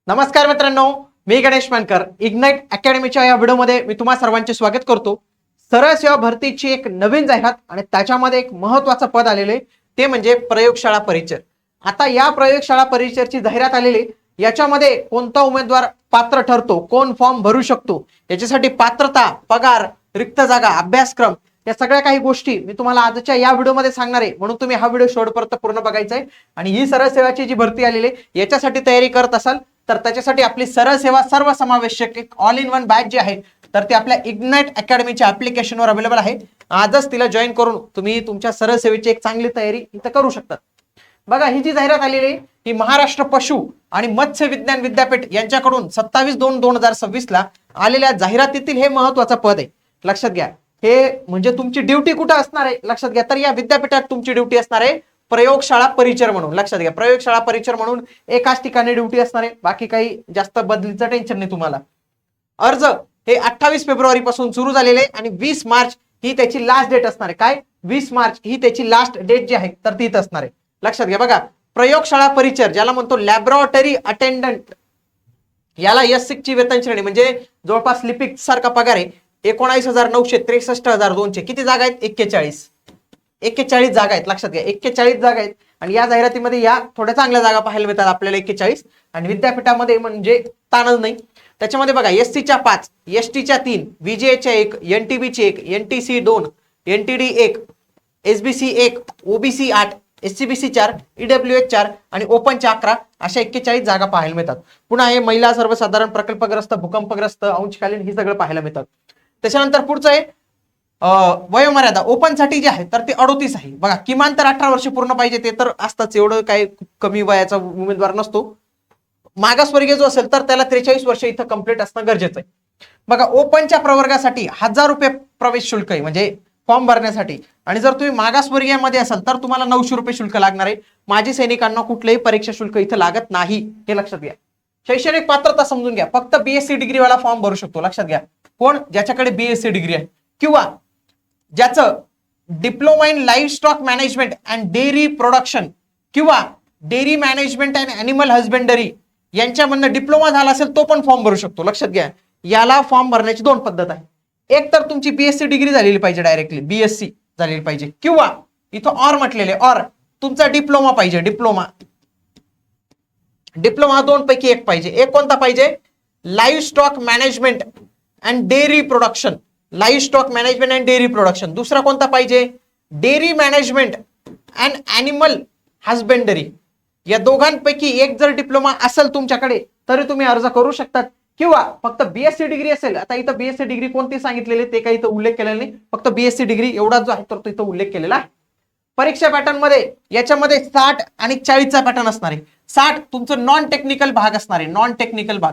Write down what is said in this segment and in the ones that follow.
नमस्कार मित्रांनो, मी गणेश मानकर. इग्नाइट अकॅडमीच्या या व्हिडिओमध्ये मी तुम्हा सर्वांचे स्वागत करतो. सरळ सेवा भरतीची एक नवीन जाहिरात आणि त्याच्यामध्ये एक महत्त्वाचं पद आलेले ते म्हणजे प्रयोगशाळा परिचर. आता या प्रयोगशाळा परिचरची जाहिरात आलेली, याच्यामध्ये कोणता उमेदवार पात्र ठरतो, कोण फॉर्म भरू शकतो, याच्यासाठी पात्रता, पगार, रिक्त जागा, अभ्यासक्रम या सगळ्या काही गोष्टी मी तुम्हाला आजच्या या व्हिडिओमध्ये सांगणार आहे. म्हणून तुम्ही हा व्हिडिओ शेवटपर्यंत पूर्ण बघायचा आहे. आणि ही सरळ सेवाची जी भरती आलेली याच्यासाठी तयारी करत असाल तर त्याच्यासाठी आपली सरळ सेवा सर्वसमावेशक एक ऑल इन वन बॅच जी आहे तर ती आपल्या इग्नाइट अकॅडमीच्या ऍप्लिकेशनवर अवेलेबल आहे. आजच तिला जॉईन करून तुम्ही तुमच्या सरळ सेवेची एक चांगली तयारी इथं करू शकता. बघा, ही जी जाहिरात आलेली आहे ही महाराष्ट्र पशु आणि मत्स्य विज्ञान विद्यापीठ यांच्याकडून 27/2/2026 ला आलेल्या जाहिरातीतील हे महत्त्वाचं पद आहे. लक्षात घ्या, हे म्हणजे तुमची ड्युटी कुठं असणार आहे लक्षात घ्या. तर या विद्यापीठात तुमची ड्युटी असणार आहे प्रयोगशाळा परिचर म्हणून. लक्षात घ्या, प्रयोगशाळा परिचर म्हणून एकाच ठिकाणी ड्युटी असणार आहे. बाकी काही जास्त बदलीचं टेन्शन नाही तुम्हाला. अर्ज हे 28 फेब्रुवारी पासून सुरू झालेले आणि 20 मार्च ही त्याची लास्ट डेट असणार आहे. काय, 20 मार्च ही त्याची लास्ट डेट जी आहे तर ती इथं असणार आहे. लक्षात घ्या. बघा, प्रयोगशाळा परिचर ज्याला म्हणतो लॅबोरेटरी अटेंडंट, याला एस6 ची वेतन श्रेणी म्हणजे जवळपास लिपिक सारखा पगार आहे. 19,900 63,200. किती जागा आहेत? 41 जागा आहेत. लक्षात घ्या, 41 जागा आहेत. आणि या जाहिरातीमध्ये या थोड्या चांगल्या जागा पाहायला मिळतात आपल्याला 41. आणि विद्यापीठामध्ये म्हणजे ताणच नाही. त्याच्यामध्ये बघा, एससीच्या 5, एसटीच्या 3, व्हीजीएच्या 1, एनटीबीची 1, NTC 2, NTD 1, SBC 1, OBC 8, SCBC 4, ईडब्ल्यूएच 4 आणि ओपनच्या 11 अशा 41 जागा पाहायला मिळतात. पुन्हा हे महिला, सर्वसाधारण, प्रकल्पग्रस्त, भूकंपग्रस्त, अंशकालीन ही सगळं पाहायला मिळतात. त्याच्यानंतर पुढचं आहे वयोमर्यादा. ओपन साठी जे आहे तर ते 38 आहे. बघा, किमान तर 18 वर्ष पूर्ण पाहिजे, ते तर असताच, एवढं काही कमी वयाचा उमेदवार नसतो. मागासवर्गीय जो असेल तर त्याला 43 वर्ष इथं कंप्लीट असणं गरजेचं आहे. बघा, ओपनच्या प्रवर्गासाठी 1000 रुपये प्रवेश शुल्क आहे म्हणजे फॉर्म भरण्यासाठी. आणि जर तुम्ही मागासवर्गीयामध्ये असाल तर तुम्हाला 900 रुपये शुल्क लागणार आहे. माजी सैनिकांना कुठलंही परीक्षा शुल्क इथं लागत नाही, हे लक्षात घ्या. शैक्षणिक पात्रता समजून घ्या, फक्त बीएससी डिग्रीवाला फॉर्म भरू शकतो. लक्षात घ्या, कोण? ज्याच्याकडे बीएससी डिग्री आहे किंवा ज्याचं diploma in livestock management and dairy production किंवा dairy management and animal husbandry यांच्यामधनं डिप्लोमा झाला असेल तो पण फॉर्म भरू शकतो. लक्षात घ्या, याला फॉर्म भरण्याची 2 पद्धत आहे. एक तर तुमची बीएससी डिग्री झालेली पाहिजे, डायरेक्टली बीएससी झालेली पाहिजे, किंवा इथं ऑर म्हटलेले ऑर तुमचा डिप्लोमा पाहिजे. डिप्लोमा 2 पैकी एक पाहिजे. एक कोणता पाहिजे? Livestock management and dairy production. Livestock management and dairy production. दुसरा कोणता पाहिजे? Dairy management and animal husbandry. या दोघांपैकी एक जर डिप्लोमा असेल तुमच्याकडे तरी तुम्ही अर्ज करू शकतात, किंवा फक्त बीएससी डिग्री असेल. आता इथं बीएससी डिग्री कोणती सांगितलेली ते काही इथं उल्लेख केलेला नाही, फक्त बीएससी डिग्री एवढा जो आहे तर तो इथं उल्लेख केलेला आहे. परीक्षा पॅटर्न मध्ये याच्यामध्ये 60 आणि 40चा पॅटर्न असणार आहे. 60 तुमचं नॉन टेक्निकल भाग असणार आहे, नॉन टेक्निकल भाग.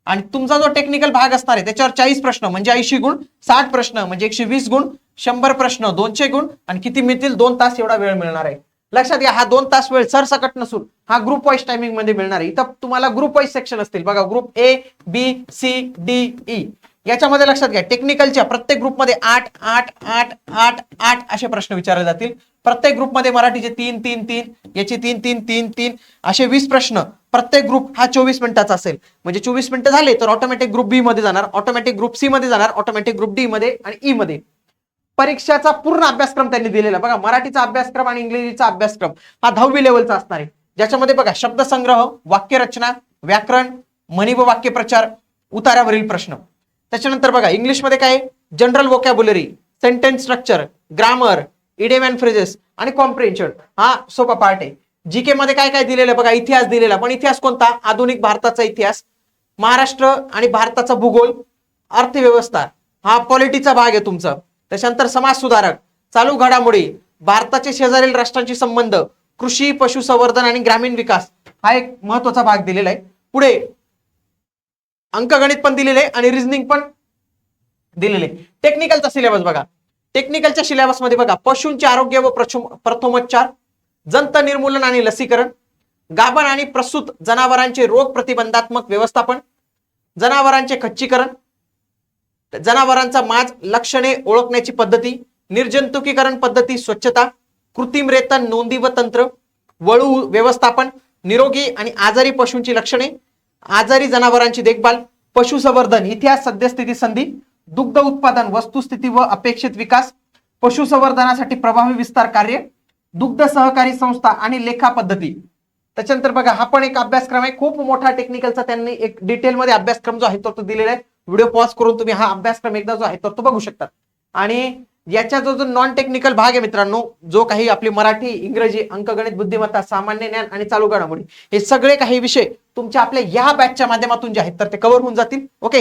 आणि तुमचा जो टेक्निकल भाग असणार आहे त्याच्यावर 40 प्रश्न म्हणजे 80 गुण, 60 प्रश्न म्हणजे 120 गुण, 100 प्रश्न 200 गुण आणि किती मिळतील? 2 तास एवढा वेळ मिळणार आहे. लक्षात घ्या, हा 2 तास वेळ सरसकट नसून हा ग्रुप वाईज टायमिंग मध्ये मिळणार आहे. इथं तुम्हाला ग्रुप वाईज सेक्शन असतील. बघा, group A, B, C, D, E. याच्यामध्ये लक्षात घ्या, टेक्निकलच्या प्रत्येक ग्रुपमध्ये 8 8 8 8 8 असे प्रश्न विचारले जातील. प्रत्येक ग्रुपमध्ये मराठीचे 3 3 3, याचे 3 3 3 3 असे 20 प्रश्न. प्रत्येक ग्रुप हा 24 मिनिटाचा असेल. म्हणजे 24 मिनिटं झाले तर ऑटोमॅटिक ग्रुप बी मध्ये जाणार, ऑटोमॅटिक ग्रुप सी मध्ये जाणार, ऑटोमॅटिक ग्रुप डी मध्ये आणि ई मध्ये. परीक्षाचा पूर्ण अभ्यासक्रम त्यांनी दिलेला. बघा, मराठीचा अभ्यासक्रम आणि इंग्रजीचा अभ्यासक्रम हा 10वी लेवलचा असणार आहे. ज्याच्यामध्ये बघा, शब्दसंग्रह, वाक्यरचना, व्याकरण, म्हणी व वाक्यप्रचार, उतार्यावरील प्रश्न. त्याच्यानंतर बघा, इंग्लिशमध्ये काय? General vocabulary, sentence structure, grammar, idiom and phrases आणि कॉम्प्रिहेन्शन हा सोपा पार्ट आहे. जीके मध्ये काय काय दिलेलं? बघा, इतिहास दिलेला. पण इतिहास कोणता? आधुनिक भारताचा इतिहास, महाराष्ट्र आणि भारताचा भूगोल, अर्थव्यवस्था हा पॉलिटीचा भाग आहे तुमचा. त्याच्यानंतर समाज सुधारक, चालू घडामोडी, भारताचे शेजारील राष्ट्रांशी संबंध, कृषी, पशुसंवर्धन आणि ग्रामीण विकास हा एक महत्वाचा भाग दिलेला आहे. पुढे अंकगणित पण दिलेले आणि रिझनिंग पण दिलेले. टेक्निकलचा सिलेबस बघा, टेक्निकलच्या सिलेबस मध्ये बघा, पशूंचे आरोग्य व प्रथमोपचार, जंत निर्मूलन आणि लसीकरण, गाभण आणि प्रसूत जनावरांचे रोग प्रतिबंधात्मक व्यवस्थापन, जनावरांचे खच्चीकरण, जनावरांचा माज, लक्षणे ओळखण्याची पद्धती, निर्जंतुकीकरण पद्धती, स्वच्छता, कृत्रिम रेतन नोंदी व तंत्र, वळू व्यवस्थापन, निरोगी आणि आजारी पशूंची लक्षणे, आजारी जनावरांची देखभाल, पशुसंवर्धन इतिहास, सद्यस्थिती, संधी, दुग्ध उत्पादन, वस्तुस्थिती व अपेक्षित विकास, पशुसंवर्धनासाठी प्रभावी विस्तार कार्य, दुग्ध सहकारी संस्था आणि लेखा पद्धती. त्याच्यानंतर बघा हा पण एक अभ्यासक्रम आहे, खूप मोठा टेक्निकलचा त्यांनी एक डिटेलमध्ये अभ्यासक्रम जो आहे तो दिलेला आहे. व्हिडिओ पॉज करून तुम्ही हा अभ्यासक्रम एकदा जो आहे तो बघू शकता. आणि याचा जो नॉन टेक्निकल भाग आहे मित्रांनो, जो काही आपली मराठी, इंग्रजी, अंकगणित, बुद्धिमत्ता, सामान्य ज्ञान आणि चालू घडामोडी, हे सगळे काही विषय तुमच्या आपल्या या बॅचच्या माध्यमातून जे आहेत तर ते कव्हर होऊन जातील. ओके,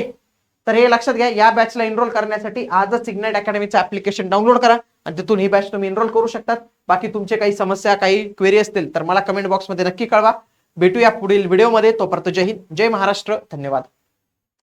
तर हे लक्षात घ्या, या बॅचला एनरोल करण्यासाठी आजच इग्नाइट अकॅडमीचं ऍप्लिकेशन डाउनलोड करा आणि तिथून ही बॅच तुम्ही एनरोल करू शकतात. बाकी तुमचे काही समस्या, काही क्वेरी असतील तर मला कमेंट बॉक्समध्ये नक्की कळवा. भेटूया पुढील व्हिडिओमध्ये. तोपर्यंत जय हिंद, जय महाराष्ट्र, धन्यवाद.